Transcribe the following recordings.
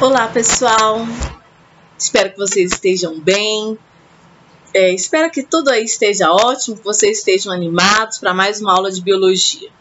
Olá, pessoal! Espero que vocês estejam bem. Espero que tudo aí esteja ótimo, que vocês estejam animados para mais uma aula de biologia.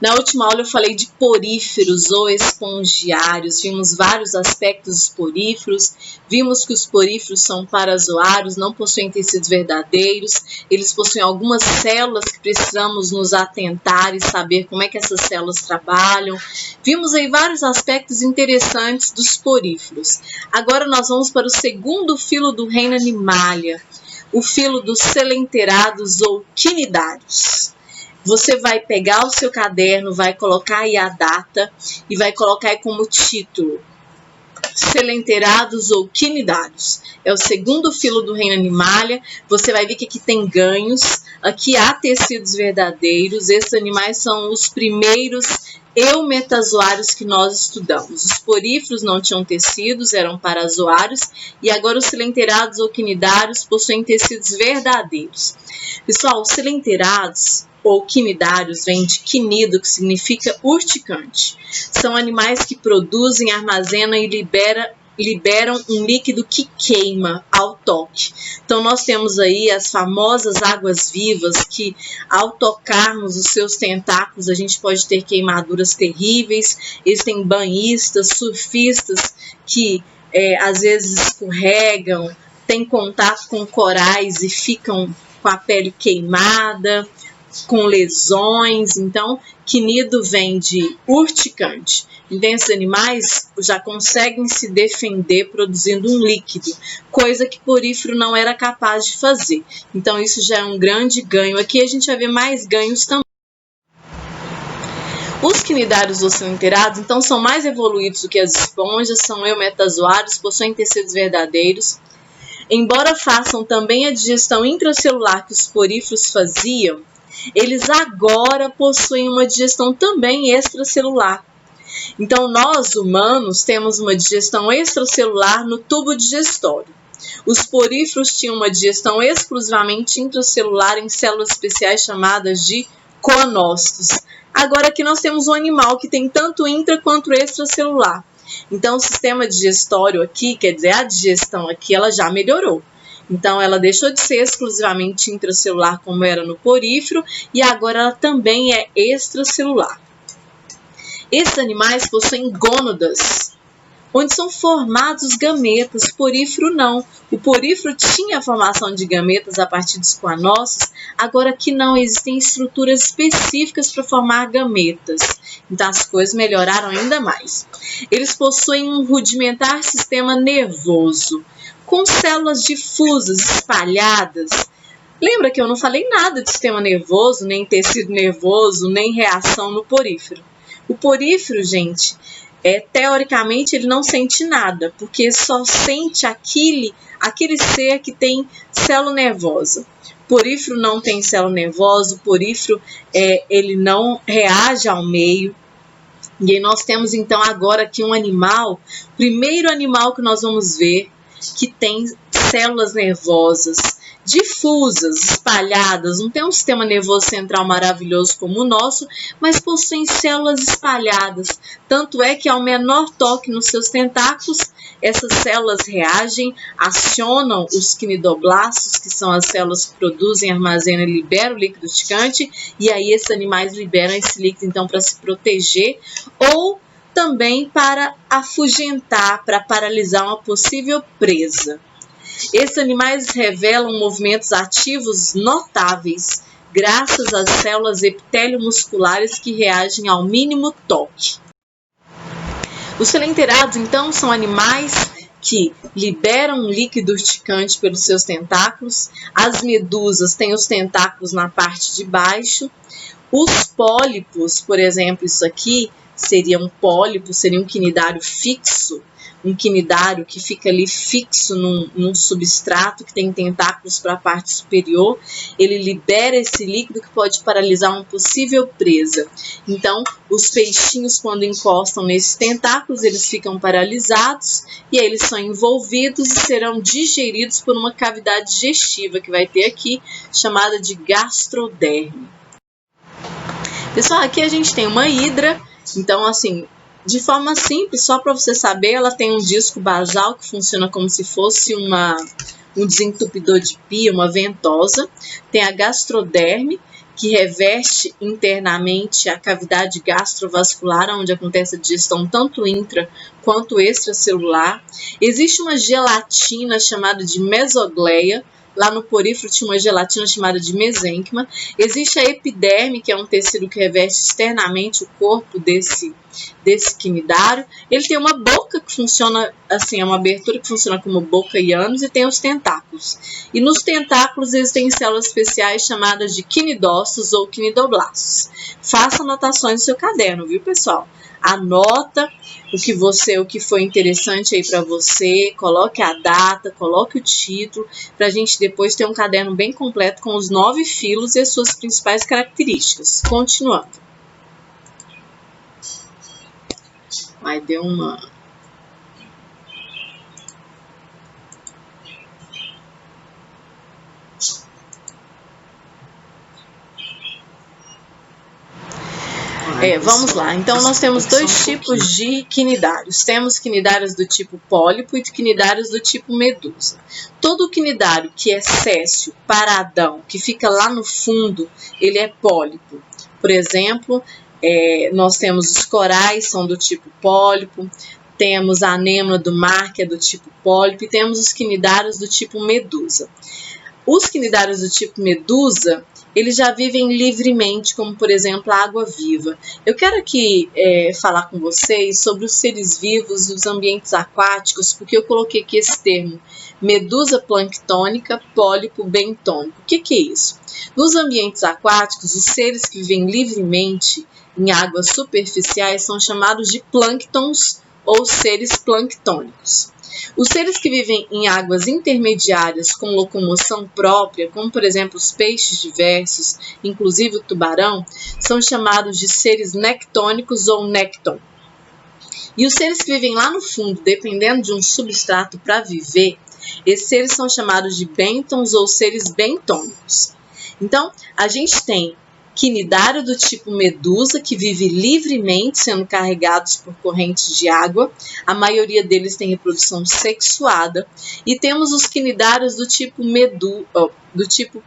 Na última aula eu falei de poríferos ou espongiários, vimos vários aspectos dos poríferos, vimos que os poríferos são parazoários, não possuem tecidos verdadeiros, eles possuem algumas células que precisamos nos atentar e saber como é que essas células trabalham. Vimos aí vários aspectos interessantes dos poríferos. Agora nós vamos para o segundo filo do reino Animalia, o filo dos coelenterados ou quinidários. Você vai pegar o seu caderno, vai colocar aí a data e vai colocar aí como título coelenterados ou quinidários. É o segundo filo do reino Animalia. Você vai ver que aqui tem ganhos, aqui há tecidos verdadeiros. Esses animais são os primeiros eumetazoários que nós estudamos. Os poríferos não tinham tecidos, eram parazoários, e agora os coelenterados ou quinidários possuem tecidos verdadeiros. Pessoal, os coelenterados ou quinidários vem de quinido, que significa urticante. São animais que produzem, armazenam e liberam um líquido que queima ao toque. Então nós temos aí as famosas águas-vivas que ao tocarmos os seus tentáculos a gente pode ter queimaduras terríveis. Eles têm banhistas, surfistas que às vezes escorregam, têm contato com corais e ficam com a pele queimada, com lesões. Então, quinido vem de urticante. Então, esses animais já conseguem se defender produzindo um líquido, coisa que porífero não era capaz de fazer. Então, isso já é um grande ganho. Aqui a gente vai ver mais ganhos também. Os quinidários ou coelenterados, então, são mais evoluídos do que as esponjas, são eumetazoários, possuem tecidos verdadeiros. Embora façam também a digestão intracelular que os poríferos faziam, eles agora possuem uma digestão também extracelular. Então, nós humanos temos uma digestão extracelular no tubo digestório. Os poríferos tinham uma digestão exclusivamente intracelular em células especiais chamadas de coanócitos. Agora aqui nós temos um animal que tem tanto intra quanto extracelular. Então, o sistema digestório aqui, quer dizer, a digestão aqui, ela já melhorou. Então, ela deixou de ser exclusivamente intracelular, como era no porífero, e agora ela também é extracelular. Esses animais possuem gônadas, onde são formados os gametas. O porífero não. O porífero tinha a formação de gametas a partir dos coanócitos, agora aqui não, existem estruturas específicas para formar gametas. Então as coisas melhoraram ainda mais. Eles possuem um rudimentar sistema nervoso, com células difusas, espalhadas. Lembra que eu não falei nada de sistema nervoso, nem tecido nervoso, nem reação no porífero. O porífero, gente, teoricamente ele não sente nada, porque só sente aquele ser que tem célula nervosa. O porífero não tem célula nervosa, o porífero ele não reage ao meio. E aí nós temos então agora aqui um animal, primeiro animal que nós vamos ver, que tem células nervosas difusas, espalhadas, não tem um sistema nervoso central maravilhoso como o nosso, mas possuem células espalhadas. Tanto é que ao menor toque nos seus tentáculos, essas células reagem, acionam os quinidoblastos, que são as células que produzem, armazenam e liberam o líquido urticante, e aí esses animais liberam esse líquido então para se proteger ou também para afugentar, para paralisar uma possível presa. Esses animais revelam movimentos ativos notáveis, graças às células epitélio-musculares que reagem ao mínimo toque. Os coelenterados, então, são animais que liberam um líquido urticante pelos seus tentáculos. As medusas têm os tentáculos na parte de baixo. Os pólipos, por exemplo, isso aqui seria um pólipo, seria um quinidário fixo, um quinidário que fica ali fixo num substrato que tem tentáculos para a parte superior. Ele libera esse líquido que pode paralisar uma possível presa. Então, os peixinhos, quando encostam nesses tentáculos, eles ficam paralisados e aí eles são envolvidos e serão digeridos por uma cavidade digestiva que vai ter aqui, chamada de gastroderme. Pessoal, aqui a gente tem uma hidra. Então, assim, De forma simples, só para você saber, ela tem um disco basal que funciona como se fosse um desentupidor de pia, uma ventosa. Tem a gastroderme, que reveste internamente a cavidade gastrovascular, onde acontece a digestão tanto intra quanto extracelular. Existe uma gelatina chamada de mesogleia. Lá no porífero tinha uma gelatina chamada de mesênquima. Existe a epiderme, que é um tecido que reveste externamente o corpo desse quinidário. Ele tem uma boca que funciona assim, é uma abertura que funciona como boca e ânus, e tem os tentáculos. E nos tentáculos existem células especiais chamadas de quinidócitos ou quinidoblastos. Faça anotações no seu caderno, viu, pessoal? Anota o que foi interessante aí para você, coloque a data, coloque o título, para a gente depois ter um caderno bem completo com os 9 filos e as suas principais características. Continuando. Aí deu uma... vamos lá. Então, nós temos 2 tipos de quinidários. Temos quinidários do tipo pólipo e quinidários do tipo medusa. Todo quinidário que é céssio, paradão, que fica lá no fundo, ele é pólipo. Por exemplo, nós temos os corais, são do tipo pólipo. Temos a anêmona do mar, que é do tipo pólipo. E temos os quinidários do tipo medusa. Os quinidários do tipo medusa, eles já vivem livremente, como por exemplo a água-viva. Eu quero aqui falar com vocês sobre os seres vivos e os ambientes aquáticos, porque eu coloquei aqui esse termo, medusa planctônica, pólipo bentônico. O que é isso? Nos ambientes aquáticos, os seres que vivem livremente em águas superficiais são chamados de plânctons ou seres planctônicos. Os seres que vivem em águas intermediárias com locomoção própria, como por exemplo os peixes diversos, inclusive o tubarão, são chamados de seres nectônicos ou nécton. E os seres que vivem lá no fundo, dependendo de um substrato para viver, esses seres são chamados de bentons ou seres bentônicos. Então, a gente tem quinidário do tipo medusa, que vive livremente, sendo carregados por correntes de água. A maioria deles tem reprodução sexuada. E temos os quinidários do tipo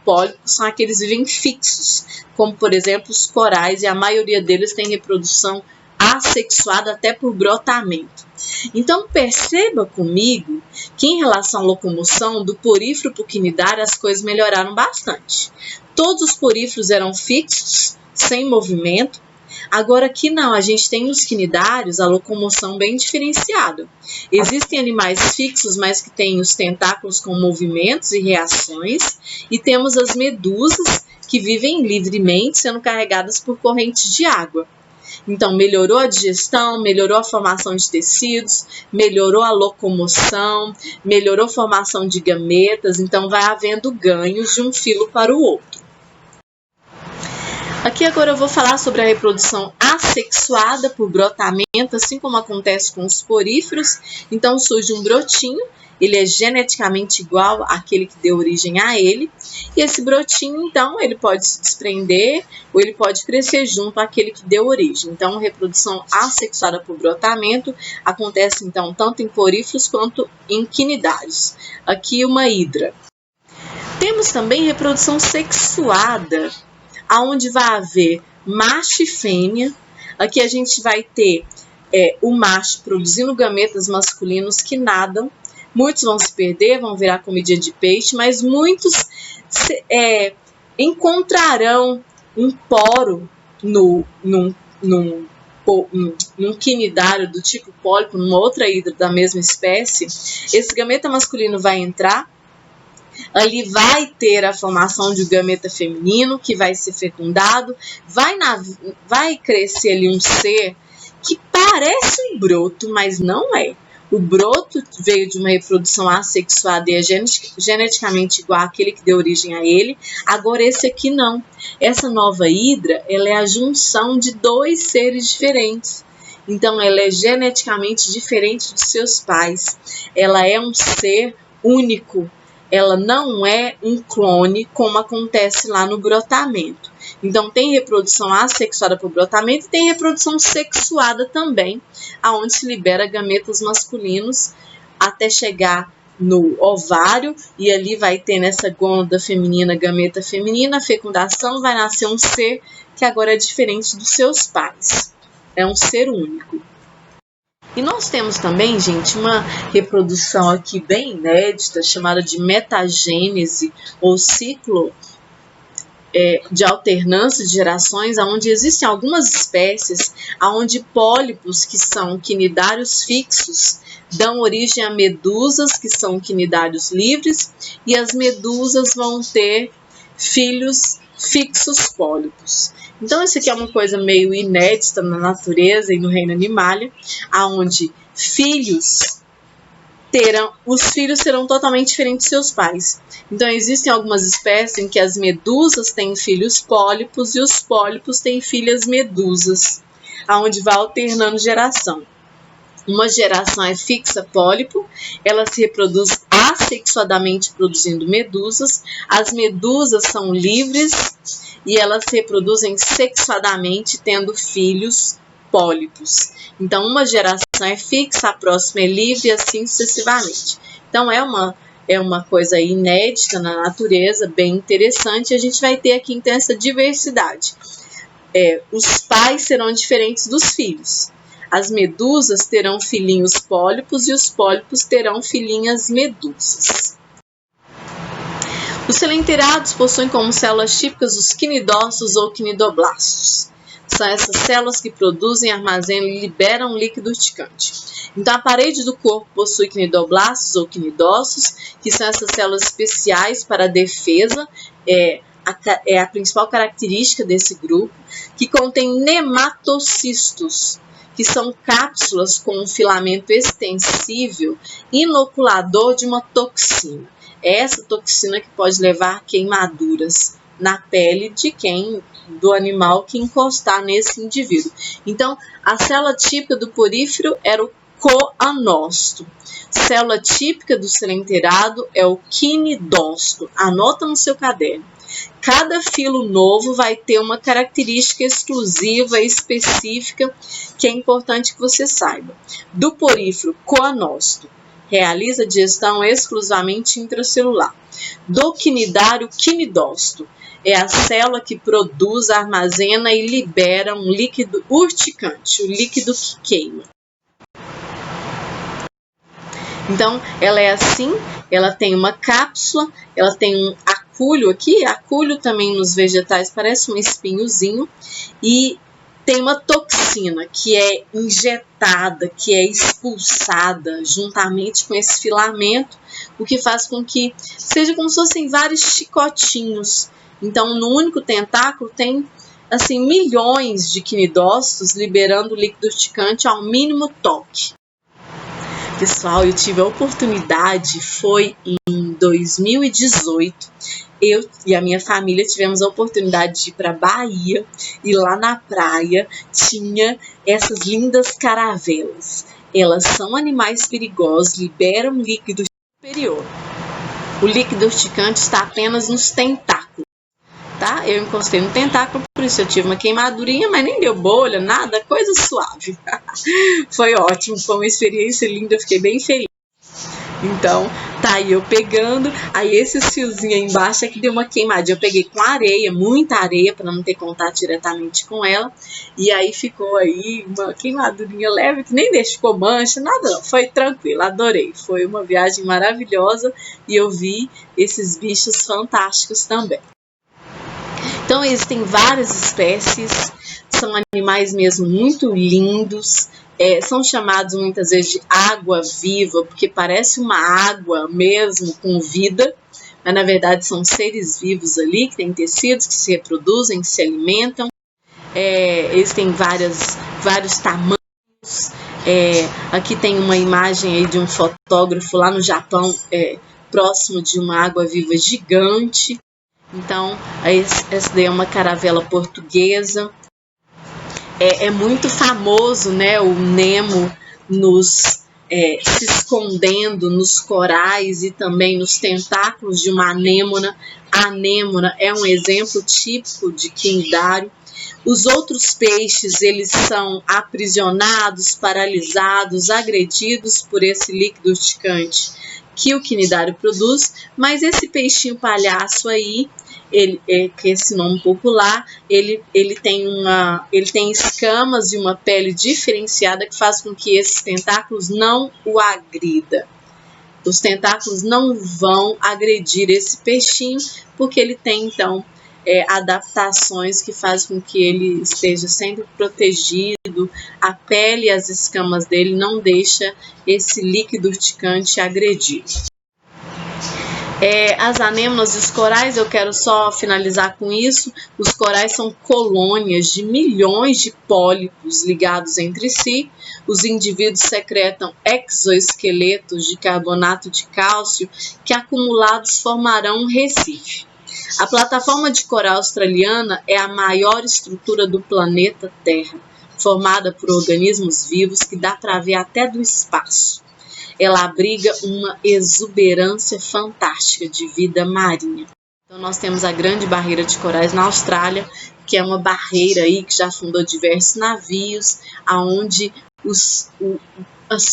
pólipo, são aqueles que vivem fixos, como por exemplo os corais, e a maioria deles tem reprodução assexuada até por brotamento. Então perceba comigo que em relação à locomoção, do porífero para o quinidário, as coisas melhoraram bastante. Todos os poríferos eram fixos, sem movimento. Agora aqui não, a gente tem nos quinidários a locomoção bem diferenciada. Existem animais fixos, mas que têm os tentáculos com movimentos e reações. E temos as medusas, que vivem livremente, sendo carregadas por correntes de água. Então, melhorou a digestão, melhorou a formação de tecidos, melhorou a locomoção, melhorou a formação de gametas. Então, vai havendo ganhos de um filo para o outro. Aqui agora eu vou falar sobre a reprodução assexuada por brotamento, assim como acontece com os poríferos. Então surge um brotinho, ele é geneticamente igual àquele que deu origem a ele. E esse brotinho, então, ele pode se desprender ou ele pode crescer junto àquele que deu origem. Então, a reprodução assexuada por brotamento acontece, então, tanto em poríferos quanto em quinidários. Aqui uma hidra. Temos também reprodução sexuada, onde vai haver macho e fêmea. Aqui a gente vai ter o macho produzindo gametas masculinos que nadam. Muitos vão se perder, vão virar comidinha de peixe, mas muitos encontrarão um poro num quinidário do tipo pólipo, numa outra hidra da mesma espécie. Esse gameta masculino vai entrar. Ali vai ter a formação de um gameta feminino que vai ser fecundado, vai crescer ali um ser que parece um broto, mas não é. O broto veio de uma reprodução assexuada e é geneticamente igual àquele que deu origem a ele. Agora esse aqui não. Essa nova hidra, ela é a junção de 2 seres diferentes. Então ela é geneticamente diferente dos seus pais. Ela é um ser único. Ela não é um clone, como acontece lá no brotamento. Então tem reprodução assexuada por brotamento e tem reprodução sexuada também, aonde se libera gametas masculinos até chegar no ovário, e ali vai ter nessa gônada feminina, gameta feminina, fecundação, vai nascer um ser que agora é diferente dos seus pais. É um ser único. E nós temos também, gente, uma reprodução aqui bem inédita, chamada de metagênese, ou ciclo de alternância de gerações, onde existem algumas espécies onde pólipos, que são quinidários fixos, dão origem a medusas, que são quinidários livres, e as medusas vão ter filhos fixos pólipos. Então, isso aqui é uma coisa meio inédita na natureza e no reino animalia, onde os filhos serão totalmente diferentes de seus pais. Então, existem algumas espécies em que as medusas têm filhos pólipos e os pólipos têm filhas medusas, onde vai alternando geração. Uma geração é fixa pólipo, ela se reproduz assexuadamente produzindo medusas. As medusas são livres e elas se reproduzem sexuadamente tendo filhos pólipos. Então, uma geração é fixa, a próxima é livre e assim sucessivamente. Então, é uma coisa inédita na natureza, bem interessante, e a gente vai ter aqui então essa diversidade. Os pais serão diferentes dos filhos. As medusas terão filhinhos pólipos e os pólipos terão filhinhas medusas. Os selenteirados possuem como células típicas os quinidócitos ou quinidoblastos. São essas células que produzem, armazenam e liberam líquido urticante. Então, a parede do corpo possui quinidoblastos ou quinidócitos, que são essas células especiais para a defesa, é a principal característica desse grupo, que contém nematocistos, que são cápsulas com um filamento extensível inoculador de uma toxina. É essa toxina que pode levar queimaduras na pele do animal que encostar nesse indivíduo. Então, a célula típica do porífero era o coanócito. Célula típica do selenteirado é o quinidócito. Anota no seu caderno. Cada filo novo vai ter uma característica exclusiva e específica que é importante que você saiba. Do porífero coanócito, realiza digestão exclusivamente intracelular. Do quinidário quinidócito, é a célula que produz, armazena e libera um líquido urticante, o líquido que queima. Então, ela é assim, ela tem uma cápsula, ela tem um acúlio aqui, acúlio também nos vegetais parece um espinhozinho, e tem uma toxina que é injetada, que é expulsada juntamente com esse filamento, o que faz com que seja como se fossem vários chicotinhos. Então, no único tentáculo tem assim milhões de quinidócitos liberando líquido urticante ao mínimo toque. Pessoal, eu tive a oportunidade, foi em 2018, eu e a minha família tivemos a oportunidade de ir para a Bahia, e lá na praia tinha essas lindas caravelas. Elas são animais perigosos, liberam líquido superior. O líquido urticante está apenas nos tentáculos, tá? Eu encostei no tentáculo, por isso eu tive uma queimadurinha, mas nem deu bolha, nada, coisa suave. Foi ótimo, foi uma experiência linda, eu fiquei bem feliz. Então, tá aí eu pegando, aí esse fiozinho aí embaixo é que deu uma queimadinha. Eu peguei com areia, muita areia, para não ter contato diretamente com ela. E aí ficou aí uma queimadurinha leve, que nem ficou mancha, nada não. Foi tranquilo, adorei. Foi uma viagem maravilhosa e eu vi esses bichos fantásticos também. Então, existem várias espécies, são animais mesmo muito lindos. São chamados muitas vezes de água-viva, porque parece uma água mesmo com vida, mas na verdade são seres vivos ali, que têm tecidos, que se reproduzem, que se alimentam. Eles têm vários tamanhos. Aqui tem uma imagem aí de um fotógrafo lá no Japão, próximo de uma água-viva gigante. Então, essa daí é uma caravela portuguesa. É muito famoso, né, o Nemo nos se escondendo nos corais e também nos tentáculos de uma anêmona. A anêmona é um exemplo típico de quinidário. Os outros peixes, eles são aprisionados, paralisados, agredidos por esse líquido urticante que o quinidário produz, mas esse peixinho palhaço aí, que é esse nome popular, ele tem escamas e uma pele diferenciada que faz com que esses tentáculos não o agrida. Os tentáculos não vão agredir esse peixinho, porque ele tem, então, adaptações que fazem com que ele esteja sempre protegido. A pele e as escamas dele não deixam esse líquido urticante agredir. As anêmonas e os corais, eu quero só finalizar com isso. Os corais são colônias de milhões de pólipos ligados entre si. Os indivíduos secretam exoesqueletos de carbonato de cálcio que, acumulados, formarão um recife. A plataforma de coral australiana é a maior estrutura do planeta Terra, formada por organismos vivos que dá para ver até do espaço. Ela abriga uma exuberância fantástica de vida marinha. Então nós temos a Grande Barreira de Corais na Austrália, que é uma barreira aí que já afundou diversos navios, aonde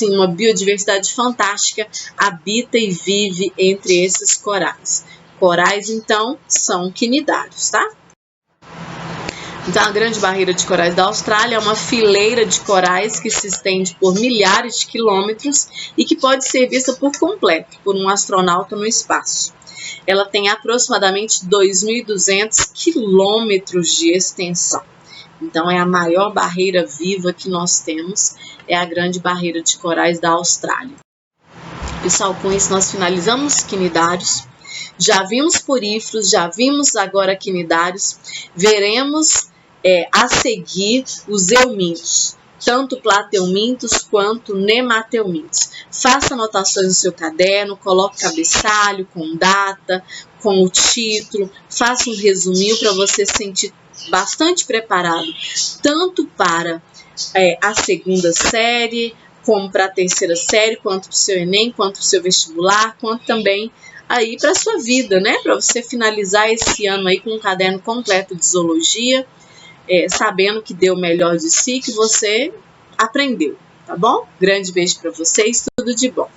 uma biodiversidade fantástica habita e vive entre esses corais. Corais, então, são quinidários, tá? Então, a Grande Barreira de Corais da Austrália é uma fileira de corais que se estende por milhares de quilômetros e que pode ser vista por completo por um astronauta no espaço. Ela tem aproximadamente 2.200 quilômetros de extensão. Então, é a maior barreira viva que nós temos, é a Grande Barreira de Corais da Austrália. Pessoal, com isso nós finalizamos os quinidários. Já vimos poríferos, já vimos agora quinidários. Veremos a seguir os eumintos, tanto plateumintos quanto nemateumintos. Faça anotações no seu caderno, coloque cabeçalho com data, com o título, faça um resuminho para você se sentir bastante preparado, tanto para a segunda série, como para a terceira série, quanto para o seu Enem, quanto para o seu vestibular, quanto também aí para a sua vida, né? Para você finalizar esse ano aí com um caderno completo de zoologia, sabendo que deu o melhor de si, que você aprendeu, tá bom? Grande beijo para vocês, tudo de bom.